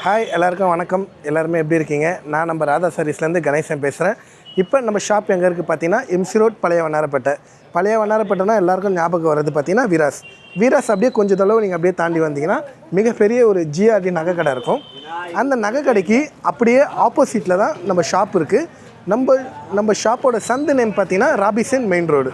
Hi எல்லாருக்கும் வணக்கம். எல்லாருமே எப்படி இருக்கீங்க? நான் நம்ம ராதா சாரீஸ்லேருந்து கணேசன் பேசுகிறேன். இப்போ நம்ம ஷாப் எங்கே இருக்குது பார்த்தீங்கன்னா, எம்சி ரோட் பழைய வண்ணாரப்பேட்டை. பழைய வண்ணாரப்பேட்டைனா எல்லாருக்கும் ஞாபகம் வர்றது பார்த்தீங்கன்னா வீராஸ் அப்படியே கொஞ்சம் தொலைவு நீங்கள் அப்படியே தாண்டி வந்தீங்கன்னா மிகப்பெரிய ஒரு ஜிஆர்டி நகை கடை இருக்கும். அந்த நகை கடைக்கு அப்படியே ஆப்போசிட்டில் தான் நம்ம ஷாப் இருக்குது. நம்ம ஷாப்போட சந்து நேம் பார்த்தீங்கன்னா ராபிசன் மெயின் ரோடு.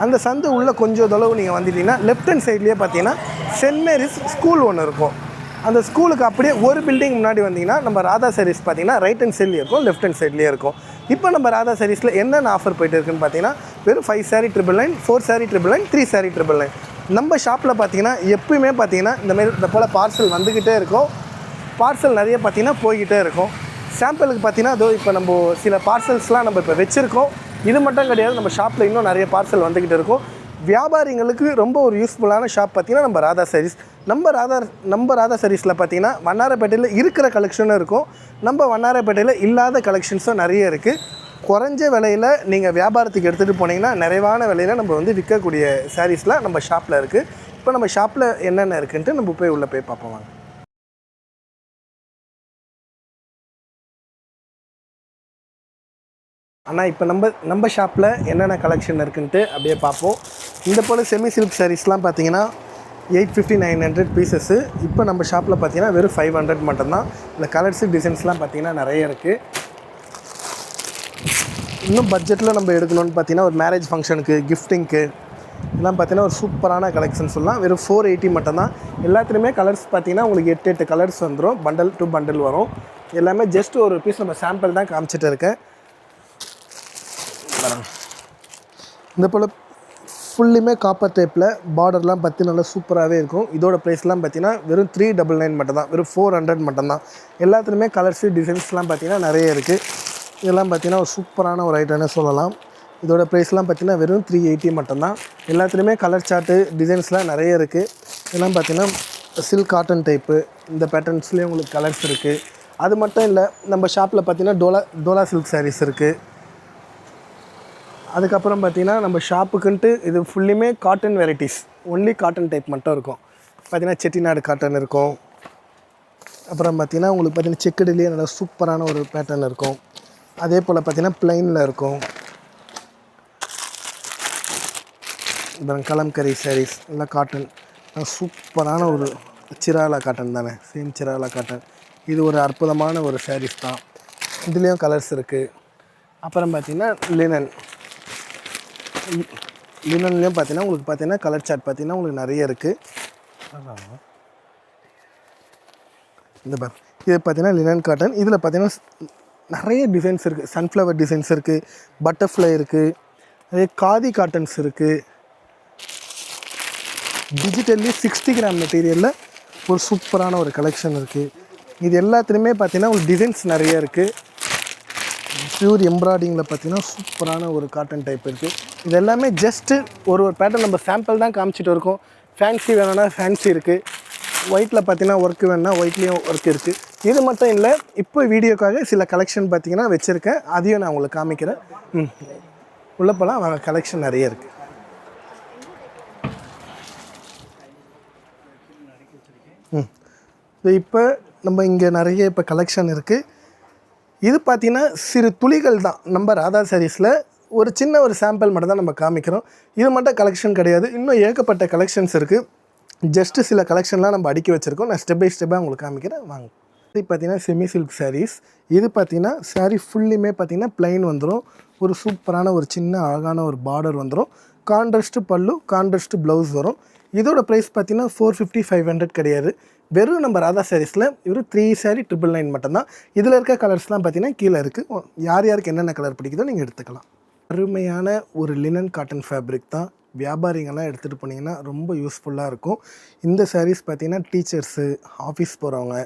அந்த சந்து உள்ளே கொஞ்சம் தொலைவு நீங்கள் வந்துட்டீங்கன்னா லெஃப்ட் ஹேண்ட் சைட்லேயே பார்த்தீங்கன்னா சென்ட் மேரிஸ் ஸ்கூல் ஒன்று இருக்கும். அந்த ஸ்கூலுக்கு அப்படியே ஒரு பில்டிங் முன்னாடி வந்தீங்கன்னா நம்ம ராதா சாரீஸ் பார்த்தீங்கன்னா ரைட் ஹேண்ட் சைட்லேயே இருக்கும், லெஃப்ட் ஹேண்ட் சைட்லேயே இருக்கும். இப்போ நம்ம ராதா சாரீஸில் என்னென்ன ஆஃபர் போய்ட்டு இருக்குன்னு பார்த்தீங்கன்னா, வெறும் 5 saree 999, 4 saree 999, 3 saree 999. நம்ம ஷாப்பில் பார்த்தீங்கன்னா எப்பயுமே பார்த்தீங்கன்னா இந்த போல் பார்சல் வந்துக்கிட்டே இருக்கும். பார்சல் நிறைய பார்த்தீங்கன்னா போய்கிட்டே இருக்கும். சாம்பிளுக்கு பார்த்தீங்கன்னா அதோ இப்போ நம்ம சில பார்சல்ஸ்லாம் நம்ம இப்போ வச்சுருக்கோம். இது மட்டும் கிடையாது, நம்ம ஷாப்பில் இன்னும் நிறைய பார்சல் வந்துக்கிட்டு இருக்கும். வியாபாரிங்களுக்கு ரொம்ப ஒரு யூஸ்ஃபுல்லான ஷாப் பார்த்தீங்கன்னா நம்ம ராதா சாரீஸ். நம்ம ராதா சாரீஸில் பார்த்தீங்கன்னா வண்ணாரப்பேட்டையில் இருக்கிற கலெக்ஷனும் இருக்கும், நம்ம வண்ணாரப்பேட்டையில் இல்லாத கலெக்ஷன்ஸும் நிறைய இருக்குது. குறைஞ்ச விலையில் நீங்கள் வியாபாரத்துக்கு எடுத்துகிட்டு போனீங்கன்னா நிறைவான விலையில் நம்ம விற்கக்கூடிய சாரீஸ்லாம் நம்ம ஷாப்பில் இருக்குது. இப்போ நம்ம ஷாப்பில் என்னென்ன இருக்குன்ட்டு நம்ம போய் உள்ளே போய் பார்ப்போம் வாங்க. ஆனால் இப்போ நம்ம ஷாப்பில் என்னென்ன கலெக்ஷன் இருக்குன்ட்டு அப்படியே பார்ப்போம். இந்த போல் செமி சில்க் சாரீஸ்லாம் பார்த்தீங்கன்னா 850 900 பீசஸ்ஸு. இப்போ நம்ம ஷாப்பில் பார்த்தீங்கன்னா வெறும் 500 மட்டும்தான். இந்த கலர்ஸு டிசைன்ஸ்லாம் பார்த்தீங்கன்னா நிறைய இருக்குது. இன்னும் பட்ஜெட்டில் நம்ம எடுக்கணும்னு பார்த்தீங்கன்னா ஒரு மேரேஜ் ஃபங்க்ஷனுக்கு, கிஃப்டிங்க்கு இதெல்லாம் பார்த்தீங்கன்னா ஒரு சூப்பரான கலெக்ஷன் சொல்லலாம். வெறும் 480 மட்டும்தான். எல்லாத்துலேயுமே கலர்ஸ் பார்த்தீங்கன்னா உங்களுக்கு 8 கலர்ஸ் வந்துடும். பண்டல் டு பண்டல் வரும். எல்லாமே ஜஸ்ட் ஒரு பீஸ் நம்ம சாம்பிள் தான் காமிச்சிட்டு இருக்கேன். இந்த போல் ஃபுல்லுமே காப்பர் டைப்பில் பார்டர்லாம் பற்றி நல்லா சூப்பராகவே இருக்கும். இதோட ப்ரைஸ்லாம் பார்த்தீங்கன்னா வெறும் 399 மட்டும்தான், வெறும் 400 மட்டும்தான். எல்லாத்துலேயுமே கலர்ஸு டிசைன்ஸ்லாம் பார்த்தீங்கன்னா நிறைய இருக்குது. இதெல்லாம் பார்த்தீங்கன்னா ஒரு சூப்பரான ஒரு ஐட்டம்னு சொல்லலாம். இதோட ப்ரைஸ்லாம் பார்த்தீங்கன்னா வெறும் 380 மட்டும்தான். எல்லாத்துலேயுமே கலர் சார்ட்டு டிசைன்ஸ்லாம் நிறைய இருக்குது. இதெல்லாம் பார்த்தீங்கன்னா சில்க் காட்டன் டைப்பு, இந்த பேட்டர்ன்ஸ்லேயே உங்களுக்கு கலர்ஸ் இருக்குது. அது மட்டும் இல்லை, நம்ம ஷாப்பில் பார்த்தீங்கன்னா டோலா சில்க் சாரீஸ் இருக்குது. அதுக்கப்புறம் பார்த்திங்கன்னா நம்ம ஷாப்புக்குன்ட்டு இது ஃபுல்லுமே cotton varieties, only cotton type மட்டும் இருக்கும். பார்த்திங்கன்னா செட்டிநாடு காட்டன் இருக்கும். அப்புறம் பார்த்திங்கன்னா உங்களுக்கு பார்த்திங்கன்னா செக்குடுலேயே நல்லா சூப்பரான ஒரு பேட்டர்ன் இருக்கும். அதே போல் பார்த்திங்கன்னா ப்ளைனில் இருக்கும். அப்புறம் கலம்கரி சாரீஸ் நல்லா காட்டன், சூப்பரான ஒரு சிராலா காட்டன் தானே, சேம் சிராலா காட்டன். இது ஒரு அற்புதமான ஒரு சாரீஸ் தான். இதுலேயும் கலர்ஸ் இருக்குது. அப்புறம் பார்த்திங்கன்னா லினன்லேயும் பார்த்தீங்கன்னா உங்களுக்கு பார்த்தீங்கன்னா கலர் சார்ட் பார்த்தீங்கன்னா உங்களுக்கு நிறைய இருக்குது. இந்த பார் இது பார்த்தீங்கன்னா லினன் காட்டன். இதில் பார்த்தீங்கன்னா நிறைய டிசைன்ஸ் இருக்குது. சன்ஃப்ளவர் டிசைன்ஸ் இருக்குது, பட்டர்ஃப்ளை இருக்குது, அதே காதி காட்டன்ஸ் இருக்குது. டிஜிட்டல்லி 60 கிராம் மெட்டீரியலில் ஒரு சூப்பரான ஒரு கலெக்ஷன் இருக்குது. இது எல்லாத்துலேயுமே பார்த்தீங்கன்னா உங்களுக்கு டிசைன்ஸ் நிறைய இருக்குது. ப்யூர் எம்ப்ராய்டிங்கில் பார்த்தீங்கன்னா சூப்பரான ஒரு காட்டன் டைப் இருக்குது. இது எல்லாமே ஜஸ்ட்டு ஒரு பேட்டர்ன் நம்ம சாம்பிள் தான் காமிச்சிட்டு இருக்கோம். ஃபேன்சி வேணும்னா ஃபேன்சி இருக்குது, ஒயிட்டில் பார்த்தீங்கன்னா ஒர்க்கு வேணுன்னா ஒயிட்லேயும் ஒர்க் இருக்குது. இது மட்டும் இல்லை, இப்போ வீடியோக்காக சில கலெக்ஷன் பார்த்தீங்கன்னா வச்சுருக்கேன், அதையும் நான் உங்களுக்கு காமிக்கிறேன். உள்ளே போகலாம் வாங்க. கலெக்ஷன் நிறைய இருக்குது. இப்போ நம்ம இங்கே நிறைய இப்போ கலெக்ஷன் இருக்குது. இது பார்த்திங்கன்னா சிறு துளிகள் தான். நம்ம ராதா சாரீஸில் ஒரு சின்ன ஒரு சாம்பிள் மட்டும் தான் நம்ம காமிக்கிறோம். இது மட்டும் கலெக்ஷன் கிடையாது, இன்னும் ஏகப்பட்ட கலெக்ஷன்ஸ் இருக்குது. ஜஸ்ட்டு சில கலெக்ஷன்லாம் நம்ம அடுக்கி வச்சுருக்கோம். நான் ஸ்டெப் பை ஸ்டெப்பாக உங்களுக்கு காமிக்கிறேன் வாங்க. இது பார்த்திங்கன்னா செமி சில்க் சாரீஸ். இது பார்த்திங்கன்னா சாரீ ஃபுல்லுமே பார்த்திங்கன்னா ப்ளைன் வந்துடும். ஒரு சூப்பரான ஒரு சின்ன அழகான ஒரு பார்டர் வந்துடும். கான்ட்ராஸ்ட்டு பல்லு, கான்ட்ராஸ்ட்டு ப்ளவுஸ் வரும். இதோட ப்ரைஸ் பார்த்திங்கன்னா 450 500 கிடையாது. வெறும் நம்ம ராதா சாரீஸில் வெறும் 3 saree 999 மட்டும்தான். இதில் இருக்க கலர்ஸ்லாம் பார்த்திங்கன்னா கீழே இருக்குது. யாருக்கு என்னென்ன கலர் பிடிக்குதோ நீங்கள் எடுத்துக்கலாம். அருமையான ஒரு லினன் காட்டன் ஃபேப்ரிக் தான். வியாபாரிங்கெல்லாம் எடுத்துகிட்டு போனீங்கன்னா ரொம்ப யூஸ்ஃபுல்லாக இருக்கும். இந்த சாரீஸ் பார்த்திங்கன்னா டீச்சர்ஸு, ஆஃபீஸ் போகிறவங்க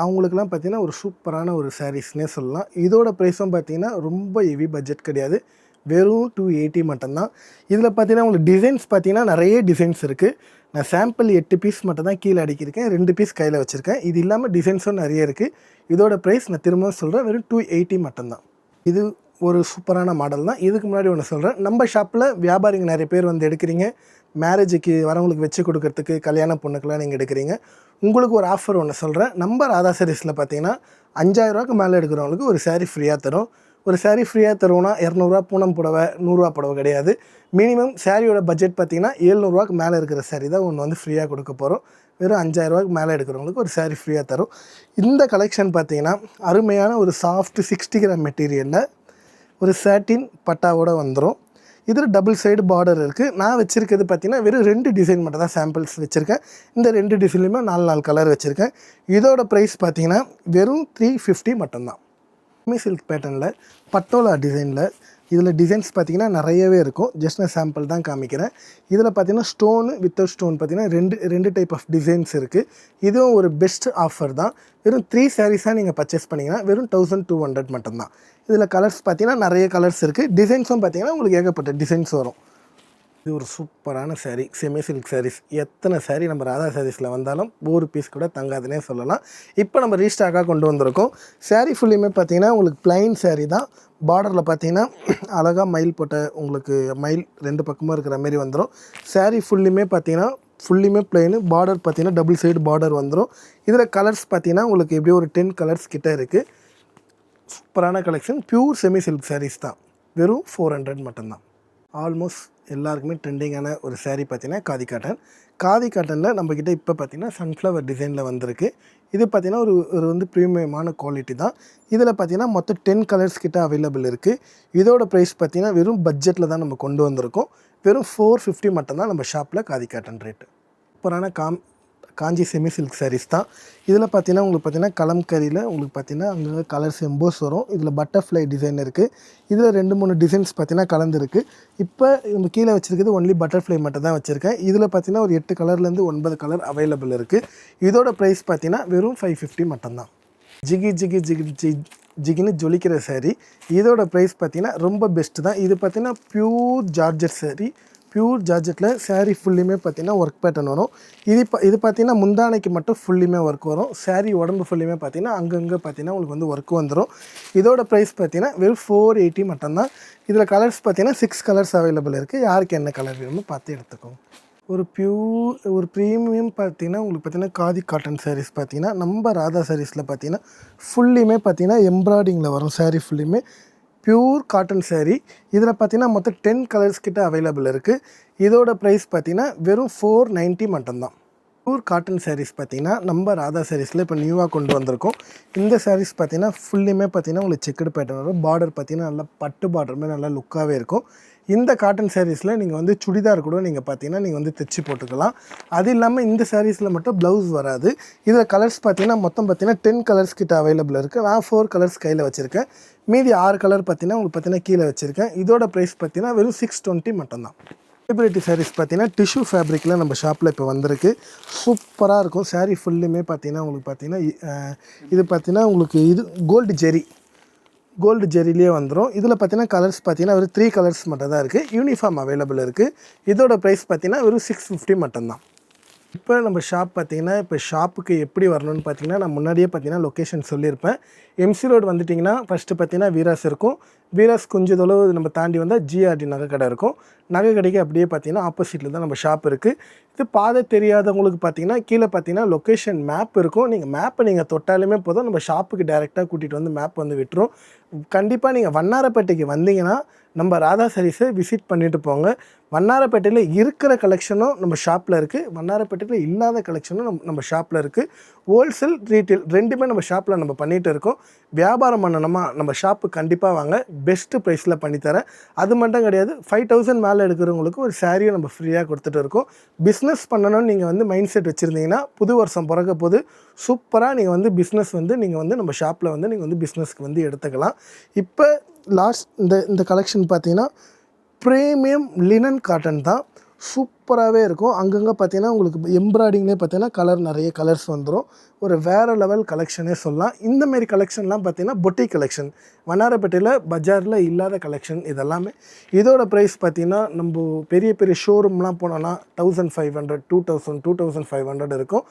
அவங்களுக்குலாம் பார்த்திங்கன்னா ஒரு சூப்பரான ஒரு சாரீஸ்னே சொல்லலாம். இதோட ப்ரைஸும் பார்த்திங்கன்னா ரொம்ப ஹெவி பட்ஜெட் கிடையாது, வெறும் 280 மட்டும்தான். இதில் பார்த்தீங்கன்னா உங்களுக்கு டிசைன்ஸ் பார்த்தீங்கன்னா நிறைய டிசைன்ஸ் இருக்குது. நான் சாம்பிள் 8 பீஸ் மட்டும் தான் கீழே அடிக்கிருக்கேன், 2 பீஸ் கையில் வச்சுருக்கேன். இது இல்லாமல் டிசைன்ஸும் நிறைய இருக்குது. இதோட ப்ரைஸ் நான் திரும்ப சொல்கிறேன், வெறும் 280 மட்டும்தான். இது ஒரு சூப்பரான மாடல் தான். இதுக்கு முன்னாடி ஒன்று சொல்கிறேன், நம்ம ஷாப்பில் வியாபாரிங்க நிறைய பேர் எடுக்கிறீங்க, மேரேஜுக்கு வரவங்களுக்கு வச்சு கொடுக்கறதுக்கு கல்யாண பொண்ணுக்கெல்லாம் நீங்கள் எடுக்கிறீங்க, உங்களுக்கு ஒரு ஆஃபர் ஒன்று சொல்கிறேன். நம்ம ராதா சாரீஸில் பார்த்தீங்கன்னா 5000ரூவாக்கு மேலே எடுக்கிறவங்களுக்கு ஒரு சாரீ ஃப்ரீயாக தரும். ஒரு சாரீ ஃப்ரீயாக தருவோம்னா 200 பூனம் புடவை, 100 புடவை கிடையாது. மினிமம் சாரியோட பட்ஜெட் பார்த்தீங்கன்னா 700ரூவாக்கு மேலே இருக்கிற சாரீ தான் ஒன்று வந்து ஃப்ரீயாக கொடுக்க போகிறோம். வெறும் 5000ரூவாக்கு மேலே எடுக்கிறவங்களுக்கு ஒரு சாரீ ஃப்ரீயாக தரும். இந்த கலெக்ஷன் பார்த்தீங்கன்னா அருமையான ஒரு சாஃப்ட் 60 கிராம் மெட்டீரியலில் ஒரு சாட்டின் பட்டாவோடு வந்துடும். இதில் டபுள் சைடு பார்டர் இருக்குது. நான் வச்சுருக்கிறது பார்த்தீங்கன்னா வெறும் 2 டிசைன் மட்டும் தான் சாம்பிள்ஸ் வச்சுருக்கேன். இந்த 2 டிசைன்லையுமே 4 கலர் வச்சுருக்கேன். இதோட ப்ரைஸ் பார்த்தீங்கன்னா வெறும் 350 மட்டும்தான். சில்க் பேட்டர்னில் பட்டோலா டிசைனில் இதில் டிசைன்ஸ் பார்த்திங்கன்னா நிறையவே இருக்கும். ஜஸ்ட் நான் சாம்பிள் தான் காமிக்கிறேன். இதில் பார்த்திங்கன்னா ஸ்டோனு வித்தவுட் ஸ்டோன் பார்த்திங்கன்னா ரெண்டு டைப் ஆஃப் டிசைன்ஸ் இருக்குது. இதுவும் ஒரு பெஸ்ட் ஆஃபர் தான். வெறும் 3 சாரீஸாக நீங்கள் பர்ச்சேஸ் பண்ணிங்கன்னா வெறும் 1200 மட்டும்தான். இதில் கலர்ஸ் பார்த்திங்கன்னா நிறைய கலர்ஸ் இருக்குது. டிசைன்ஸும் பார்த்திங்கன்னா உங்களுக்கு ஏகப்பட்ட டிசைன்ஸ் வரும். இது ஒரு சூப்பரான சாரீ, செமி சில்க் சாரீஸ். எத்தனை சாரீ நம்ம ராதா சாரீஸில் வந்தாலும் ஒரு பீஸ் கூட தங்காதுன்னே சொல்லலாம். இப்போ நம்ம ரீஸ்டாக்காக கொண்டு வந்திருக்கோம். சாரீ ஃபுல்லுமே பார்த்தீங்கன்னா உங்களுக்கு ப்ளைன் சாரீ தான். பார்டரில் பார்த்தீங்கன்னா அழகாக மயில் போட்ட உங்களுக்கு மயில் 2 பக்கமும் இருக்கிற மாரி வந்துடும். சாரீ ஃபுல்லுமே பார்த்தீங்கன்னா ப்ளைனு. பார்டர் பார்த்தீங்கன்னா டபுள் சைடு பார்டர் வந்துடும். இதில் கலர்ஸ் பார்த்தீங்கன்னா உங்களுக்கு எப்படியும் ஒரு 10 கலர்ஸ் கிட்டே இருக்குது. சூப்பரான collection. Pure semi silk saris தான். வெறும் 400 மட்டும்தான். ஆல்மோஸ்ட் எல்லாருக்குமே ட்ரெண்டிங்கான ஒரு சாரீ பார்த்தீங்கன்னா காதி காட்டன். காதி காட்டனில் நம்மக்கிட்ட இப்போ பார்த்தீங்கன்னா சன்ஃப்ளவர் டிசைனில் வந்திருக்கு. இது பார்த்தீங்கன்னா ஒரு வந்து ப்ரீமியமான குவாலிட்டி தான். இதில் பார்த்தீங்கன்னா மொத்தம் 10 கலர்ஸ் கிட்ட அவைலபிள் இருக்குது. இதோட ப்ரைஸ் பார்த்தீங்கன்னா வெறும் பட்ஜெட்டில் தான் நம்ம கொண்டு வந்திருக்கோம். வெறும் 450 மட்டும்தான் நம்ம ஷாப்பில் காதி காட்டன் ரேட்டு. சூப்பரான காஞ்சி செமி சில்க் சாரீஸ் தான். இதில் பார்த்தீங்கன்னா உங்களுக்கு பார்த்தீங்கன்னா கலம்கரியில் உங்களுக்கு பார்த்தீங்கன்னா அங்கே கலர்ஸ் எம்போஸ் வரும். இதில் பட்டர்ஃப்ளை டிசைன் இருக்குது. இதில் 2-3 டிசைன்ஸ் பார்த்தீங்கன்னா கலந்துருக்கு. இப்போ நம்ம கீழே வச்சுருக்கிறது ஒன்லி பட்டர்ஃப்ளை மட்டும் தான் வச்சுருக்கேன். இதில் பார்த்தீங்கன்னா ஒரு 8 கலர்லேருந்து 9 கலர் அவைலபிள் இருக்குது. இதோட ப்ரைஸ் பார்த்தீங்கன்னா வெறும் 550 மட்டும்தான். ஜிகின்னு ஜொலிக்கிற சாரீ. இதோட ப்ரைஸ் பார்த்தீங்கன்னா ரொம்ப பெஸ்ட்டு தான். இது பார்த்தீங்கன்னா பியூர் ஜார்ஜெட் சாரீ. பியூர் ஜார்ஜெட்டில் சாரீ ஃபுல்லுமே பார்த்தீங்கன்னா ஒர்க் பேட்டர்ன் வரும். இது பார்த்தீங்கன்னா முந்தானைக்கு மட்டும் ஃபுல்லுமே ஒர்க் வரும். சாரீ உடம்பு ஃபுல்லுமே பார்த்தீங்கன்னா அங்கங்கே பார்த்தீங்கன்னா உங்களுக்கு வந்து ஒர்க் வந்துடும். இதோட ப்ரைஸ் பார்த்தீங்கன்னா வெறும் 480 மட்டும்தான். இதில் கலர்ஸ் பார்த்தீங்கன்னா 6 கலர்ஸ் அவைலபிள் இருக்குது. யாருக்கு என்ன கலர் வேணுமோ பார்த்து எடுத்துக்கோங்க. ஒரு ப்ரீமியம் பார்த்தீங்கன்னா உங்களுக்கு பார்த்தீங்கன்னா காதி காட்டன் சாரீஸ் பார்த்தீங்கன்னா நம்ம ராதா சாரீஸில் பார்த்தீங்கன்னா ஃபுல்லுமே பார்த்தீங்கன்னா எம்ப்ராய்டிங்கில் வரும். சாரீ ஃபுல்லுமே பியூர் காட்டன் சாரீ. இதில் பார்த்தீங்கன்னா மொத்தம் 10 கலர்ஸ் கிட்ட அவைலபிள் இருக்குது. இதோட ப்ரைஸ் பார்த்தீங்கன்னா வெறும் 490 மட்டும்தான். பியூர் காட்டன் சாரீஸ் பார்த்தீங்கன்னா நம்ம ராதா சாரீஸில் இப்போ நியூவாக கொண்டு வந்திருக்கோம். இந்த சாரீஸ் பார்த்தீங்கன்னா ஃபுல்லுமே பார்த்தீங்கன்னா உங்களுக்கு செக்குடு பேட்டர்ன் வரும். பார்டர் பார்த்தீங்கன்னா நல்லா பட்டு பார்டருமே நல்லா லுக்காகவே இருக்கும். இந்த காட்டன் சாரீஸில் நீங்கள் வந்து சுடிதார் கூட நீங்கள் பார்த்தீங்கன்னா நீங்கள் வந்து தைச்சி போட்டுக்கலாம். அது இல்லாமல் இந்த சாரீஸில் மட்டும் ப்ளவுஸ் வராது. இதில் கலர்ஸ் பார்த்தீங்கன்னா மொத்தம் பார்த்தீங்கன்னா 10 கலர்ஸ் கிட்ட அவைலபிள் இருக்குது. நான் 4 கலர்ஸ் கையில் வச்சுருக்கேன். மீதி 6 கலர் பார்த்தீங்கன்னா உங்களுக்கு பார்த்தீங்கன்னா கீழே வச்சுருக்கேன். இதோட ப்ரைஸ் பார்த்தீங்கன்னா வெறும் 620 மட்டும்தான். ஃபேப்ரிட்டி சாரீஸ் பார்த்தீங்கன்னா டிஷ்யூ ஃபேப்ரிக்கில் நம்ம ஷாப்பில் இப்போ வந்திருக்கு. சூப்பராக இருக்கும். சாரீ ஃபுல்லுமே பார்த்தீங்கன்னா உங்களுக்கு பார்த்தீங்கன்னா இது பார்த்தீங்கன்னா உங்களுக்கு இது கோல்டு ஜெரிலேயே வந்துடும். இதில் பார்த்தீங்கன்னா கலர்ஸ் பார்த்தீங்கன்னா ஒரு 3 கலர்ஸ் மட்டும் தான் இருக்குது. யூனிஃபார்ம் அவைலபிள் இருக்குது. இதோட ப்ரைஸ் பார்த்தீங்கன்னா வெறும் 650 மட்டும்தான். இப்போ நம்ம ஷாப் பார்த்தீங்கன்னா இப்போ ஷாப்புக்கு எப்படி வரணும்னு பார்த்தீங்கன்னா நான் முன்னாடியே பார்த்தீங்கன்னா லொக்கேஷன் சொல்லியிருப்பேன். எம்சி ரோடு வந்துட்டிங்கன்னா ஃபஸ்ட்டு பார்த்தீங்கன்னா வீராஸ் இருக்கும். வீராஸ் கொஞ்சம் தொலைவு நம்ம தாண்டி வந்தால் ஜிஆர்டி நகை கடை இருக்கும். நகை கடைக்கு அப்படியே பார்த்தீங்கன்னா ஆப்போசிட்டில் தான் நம்ம ஷாப் இருக்குது. இது பாதை தெரியாதவங்களுக்கு பார்த்தீங்கன்னா கீழே பார்த்தீங்கன்னா லொக்கேஷன் மேப் இருக்கும். நீங்கள் மேப்பை நீங்கள் தொட்டாலுமே போதும் நம்ம ஷாப்புக்கு டைரெக்டாக கூட்டிகிட்டு வந்து மேப் வந்து விட்டுரும். கண்டிப்பாக நீங்கள் வண்ணாரப்பேட்டைக்கு வந்தீங்கன்னா நம்ம ராதா சாரீஸை விசிட் பண்ணிவிட்டு போங்க. வண்ணாரப்பேட்டையில் இருக்கிற கலெக்ஷனும் நம்ம ஷாப்பில் இருக்குது. வண்ணாரப்பேட்டையில் இல்லாத கலெக்ஷனும் நம்ம ஷாப்பில் இருக்குது. ஹோல்சேல் ரீட்டெயில் ரெண்டுமே நம்ம ஷாப்பில் நம்ம பண்ணிகிட்டு இருக்கோம். வியாபாரம் பண்ணணுமா நம்ம ஷாப்புக்கு கண்டிப்பாக வாங்க. பெஸ்ட்டு ப்ரைஸில் பண்ணித்தரேன். அது மட்டும் கிடையாது, 5000 மேலே எடுக்கிறவங்களுக்கு ஒரு சாரியை நம்ம ஃப்ரீயாக கொடுத்துட்டு இருக்கோம். பிஸ்னஸ் பண்ணணும்னு நீங்கள் வந்து மைண்ட் செட் வச்சுருந்தீங்கன்னா புது வருஷம் பிறக்க போது சூப்பராக நீங்கள் வந்து பிஸ்னஸ் வந்து நீங்கள் வந்து நம்ம ஷாப்பில் வந்து நீங்கள் வந்து பிஸ்னஸ்க்கு வந்து எடுத்துக்கலாம். இப்போ லாஸ்ட் இந்த கலெக்ஷன் பார்த்தீங்கன்னா ப்ரீமியம் லினன் காட்டன் தான். சூப்பராகவே இருக்கும். அங்கங்கே பார்த்தீங்கன்னா உங்களுக்கு எம்ப்ராய்டிங்லேயே பார்த்தீங்கன்னா நிறைய கலர்ஸ் வந்துடும். ஒரு வேறு லெவல் கலெக்ஷனே சொல்லலாம். இந்தமாரி கலெக்ஷன்லாம் பார்த்தீங்கன்னா பொட்டிக் கலெக்ஷன், வண்ணாரப்பேட்டையில் பஜாரில் இல்லாத கலெக்ஷன் இதெல்லாமே. இதோட ப்ரைஸ் பார்த்தீங்கன்னா நம்ம பெரிய பெரிய ஷோரூம்லாம் போனோன்னா 1500, 2000, 2500 இருக்கும்.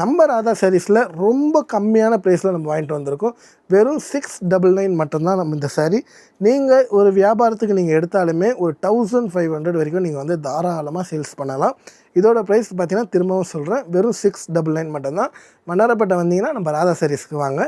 நம்ம ராதா சாரீஸில் ரொம்ப கம்மியான ப்ரைஸில் நம்ம வாங்கிட்டு வந்திருக்கோம். வெறும் 699 மட்டும்தான் நம்ம இந்த சாரீ. நீங்கள் ஒரு வியாபாரத்துக்கு நீங்கள் எடுத்தாலுமே ஒரு 1500 வரைக்கும் நீங்கள் வந்து தாராளமாக சேல்ஸ் பண்ணலாம். பண்ணலாம். இதோட ப்ரைஸ் பார்த்தீங்கன்னா திரும்பவும் சொல்கிறேன், வெறும் 699 மட்டும்தான். வண்ணாரப்பேட்டை வந்தீங்கன்னா நம்ம ராதா சாரீஸ்க்கு வாங்க.